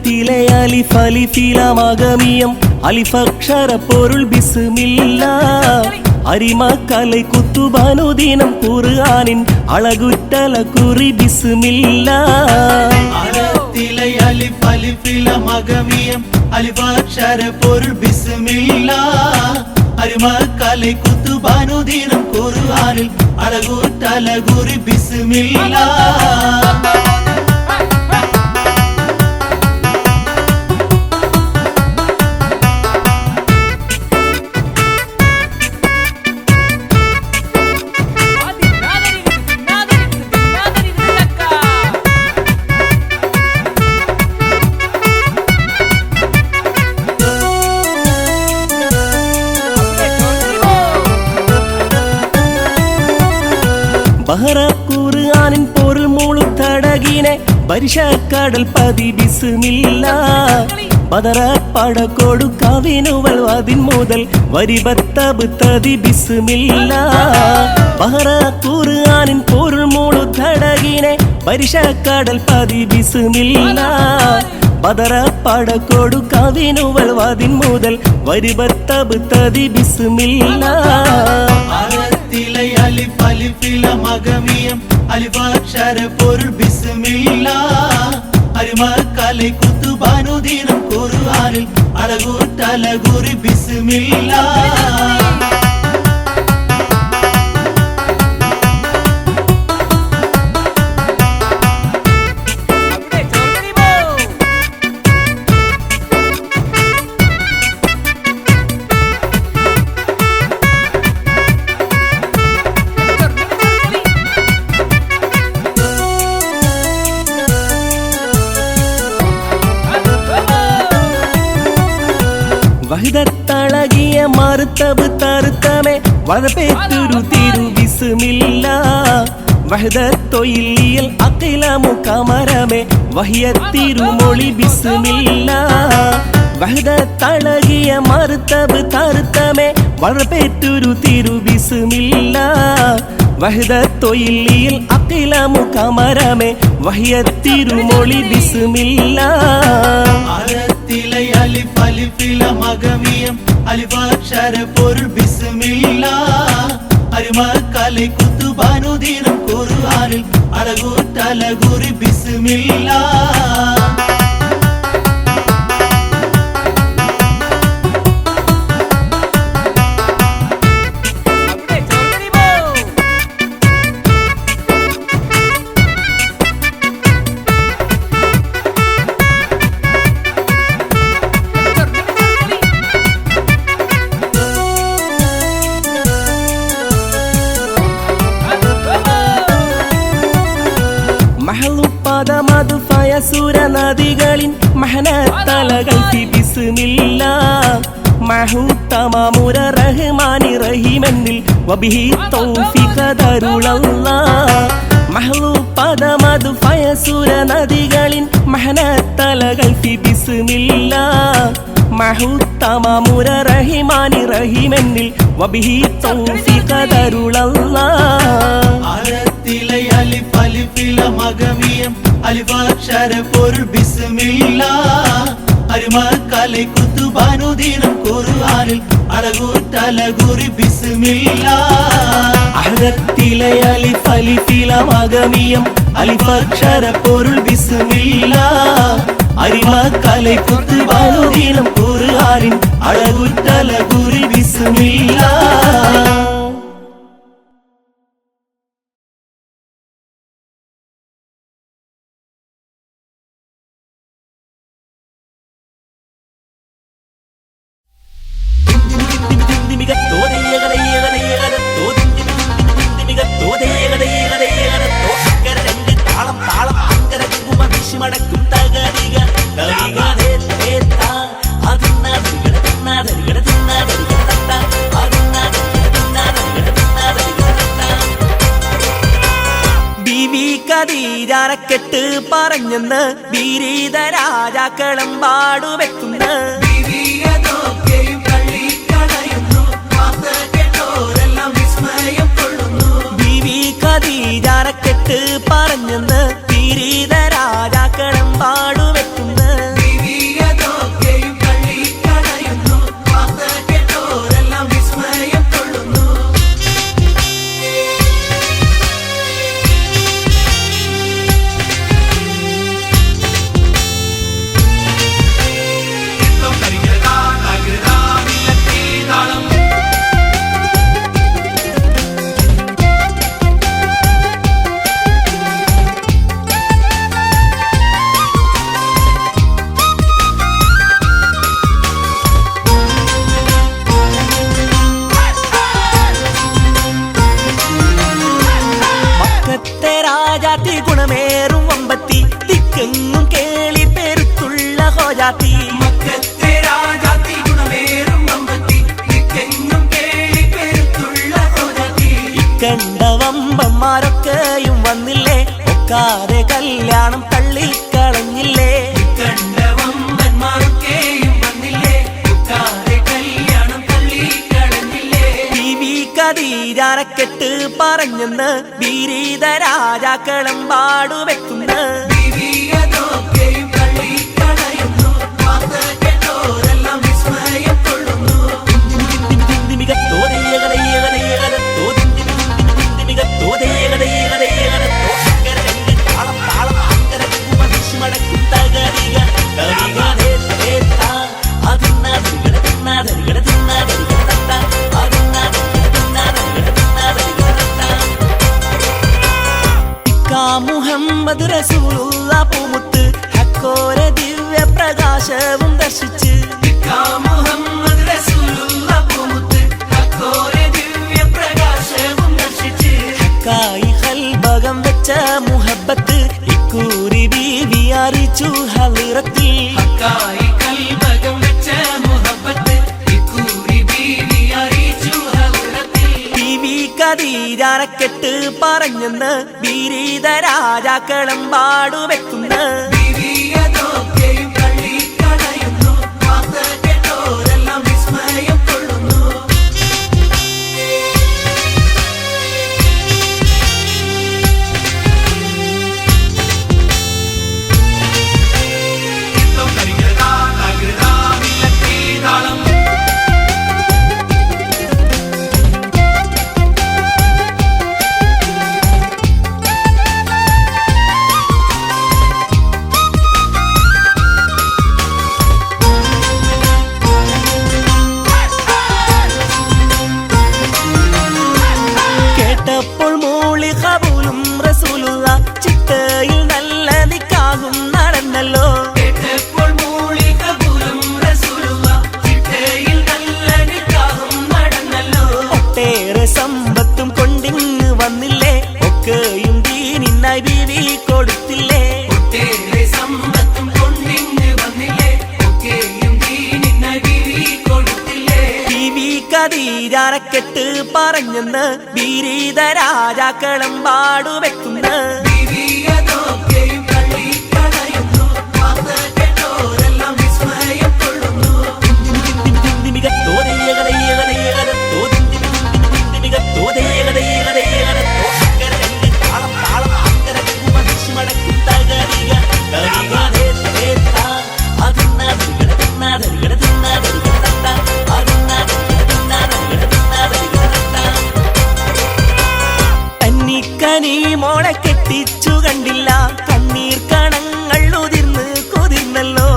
അഹദത്തിലെ അലിഫ് അലിഫിലമഗമിയം അലിഫക്ഷര പൊരുൾ ബിസ്മില്ലാ അരിമക്കலை കുത്തുബാനുദീനം ഖുർആനിൻ അളകുറ്റല കുറി ബിസ്മില്ലാ അഹദത്തിലെ അലിഫ് അലിഫിലമഗമിയം അലിഫക്ഷര പൊരുൾ ബിസ്മില്ലാ അരിമക്കலை കുത്തുബാനുദീനം ഖുർആനിൽ അളകുറ്റല കുറി ബിസ്മില്ലാ ബഹറ ഖുർആനിൻ പൊരുൾ മുഴുത്തടകിനെ പരിശക്കടൽ പതി ബിസ്മില്ലാ ബദറ പടകൊടു കവിനുവൽ അതിൻ മുതൽ വരിബത്തബ് തതി ബിസ്മില്ലാ ബഹറ ഖുർആനിൻ പൊരുൾ മുഴുത്തടകിനെ പരിശക്കടൽ പതി ബിസ്മില്ലാ ബദറ പടകൊടു കവിനുവൽ അതിൻ മുതൽ വരിബത്തബ് തതി ബിസ്മില്ലാ അഹദത്തിലെ അലിഫ് അലിഫിലമഗമിയം അലിഫക്ഷര പൊരുൾ ബിസ്മില്ലാ അരിമക്കலை കുത്തുബാനുദീനം ഖുർആനിൽ അളകുറ്റല കുറി ബിസ്മില്ലാ വഹിദത്തളകിയ മറുത്തബ് തറുത്തമേ വളപേത്തുരു തിരു ബിസ്മില്ലാ വഹദത്തൊയിലിയൽ അഖിലമു കമരമേ വഹിയത്തിരുമൊളി ബിസ്മില്ലാ വഹദത്തളകിയ മറുത്തബ് തറുത്തമേ വളപേത്തുരു തിരു ബിസ്മില്ലാ വഹദത്തൊയിലിയൽ അഖിലമു കമരമേ വഹിയത്തിരുമൊളി ബിസ്മില്ലാ അഹദത്തിലെ അലിഫ് അലിഫിലമഗമിയം അലിഫക്ഷര പൊരുൾ ബിസ്മില്ലാ അരിമക്കலை കുത്തുബാനുദീനം ഖുർആനിൽ അളകുറ്റല കുറി ബിസ്മില്ലാ മഹലുപ്പദമതു ഫയസുര നദികളിൻ മഹനത്തലകൾ ബിസ്മില്ലാ മഹുത്തമമുര റഹ്മാനി റഹീമെന്നിൽ വബിഹി തൗഫീഖ ദരുളല്ലാ മഹലുപ്പദമതു ഫയസുര നദികളിൻ മഹനത്തലകൾ ബിസ്മില്ലാ മഹുത്തമമുര റഹ്മാനി റഹീമെന്നിൽ വബിഹി തൗഫീഖ ദരുളല്ലാ അഹദത്തിലെ അലിഫ് അലിഫിലമഗമിയം അലിഫക്ഷര പൊരുൾ ബിസ്മില്ലാ അരിമക്കலை കുത്തുബാനുദീനം ഖുർആനിൽ അളകുറ്റല കുറി ബിസ്മില്ലാ അഹദത്തിലെ അലിഫ് അലിഫിലമഗമിയം അലിഫക്ഷര പൊരുൾ ബിസ്മില്ലാ അരിമക്കலை കുത്തുബാനുദീനം ഖുർആനിൻ അളകുറ്റല കുറി ബിസ്മില്ലാ ഖദീജാരക്കെട്ട് പറഞ്ഞെന്ന് ബീരീത രാജാക്കളം പാടുവെക്കുന്ന ബീവി ഖദീജാരക്കെട്ട് പറഞ്ഞെന്ന് ബീരീത രാജാക്കളം പാടുവെക്കുന്ന റോജാത്തി മക്കത്തെ രാജാത്തി ഗുണമേറും അമ്പത്തി നിക്കെങ്ങും കേളി പെരുത്തുള്ള റോജാത്തി കണ്ട വമ്പന്മാരൊക്കെയും വന്നില്ലേ ഒക്കാതെ കല്യാണം തള്ളിക്കളഞ്ഞില്ലേ കണ്ട വമ്പന്മാരൊക്കെയും വന്നില്ലേ ഒക്കാതെ കല്യാണം തള്ളിക്കളഞ്ഞില്ലേ ബീവി ഖദീജാരക്കെട്ട് പറഞ്ഞെന്ന് ബീരീത രാജാക്കളും പാടുവെക്കുന്നു ദിവ്യതൊക്കെയും തള്ളിക്കളയുന്നു വാർത്ത കേട്ടോരെല്ലാം വിസ്മയം കൊള്ളുന്നു മുഹമ്മദ് റസൂലുള്ള പൂമുത്ത് ഹക്കോര ദിവ്യ പ്രകാശവും ദർശിച്ച് മുഹമ്മദ് റസൂലുള്ള പൂമുത്ത് ഹക്കോരെ ദിവ്യ പ്രകാശവും ദർശിച്ച് ഹക്കായി ഹൽബകം വെച്ച മുഹബത്ത് ഇക്കൂറി ബീവി അറിയിച്ചു ഹളിറത്തിൽ ഹക്കായി കൽബകം വെച്ച മുഹബത്ത് ഇക്കൂറി ബീവി അറിയിച്ചു ഹളിറത്തിൽ ബീവി ഖദീജാരക്കെട്ട് പറഞ്ഞെന്ന് ബീരീത രാജാക്കളും പാടുവെക്കുന്നു ദിവ്യതൊക്കെയും തള്ളിക്കളയുന്നു വാർത്ത കേട്ടോരെല്ലാം വിസ്മയം കൊള്ളുന്നു കേട്ടപ്പോൾ മൂളി ഖബൂലും റസൂലുള്ള ചിട്ടയിൽ നല്ല നിക്കാഹും നടന്നല്ലോ കേട്ടപ്പോൾ മൂളി കബൂലും റസൂലുള്ള ചിട്ടയിൽ നല്ല നിക്കാഹും നടന്നല്ലോ ഒട്ടേറെ സമ്പത്തും കൊണ്ടിങ് വന്നില്ലേ ഒക്കെയും ദീനിനായി ബീവി കൊടുത്തില്ലേ ഒട്ടേറെ സമ്പത്തും കൊണ്ടിങ്ങ് വന്നില്ലേ ഒക്കെയും ദീനിനായി ബീവി കൊടുത്തില്ലേ ബീവി ഖദീജാരക്കെട്ട് പറഞ്ഞെന്ന് ബീരീത രാജാക്കളും പാടുവെക്കുന്നു ദിവ്യതൊക്കെയും തള്ളിക്കളയുന്നു വാർത്ത കേട്ടോരെല്ലാം വിസ്മയം കൊള്ളുന്നു കന്നിക്കനി മോളെ കെട്ടിച്ചു കണ്ടില്ല കണ്ണീർ കണങ്ങൾ ഉതിർന്ന് കുതിർന്നല്ലോ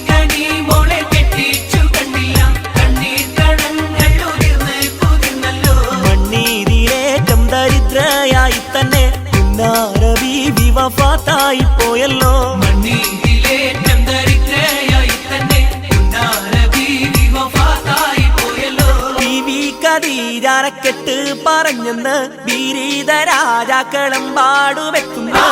കണ്ണി മോളെ കെട്ടിച്ചു കണ്ടില്ല കണ്ണീർ കണങ്ങൾ ഉതിർന്ന് കുതിർന്നല്ലോ മണ്ണീരിലേറ്റം ദരിദ്രയായി തന്നെ പുന്നാര ബീവി വഫാത്തായി പോയല്ലോ മണ്ണീരിലേറ്റം ദരിദ്രയായി തന്നെ ഉന്നാര ബീവി വഫാത്തായി പോയല്ലോ ബീവി ഖദീജാരക്കെട്ട് പറഞ്ഞെന്ന് ബീരീത രാജാക്കളും പാടുവെക്കുന്നു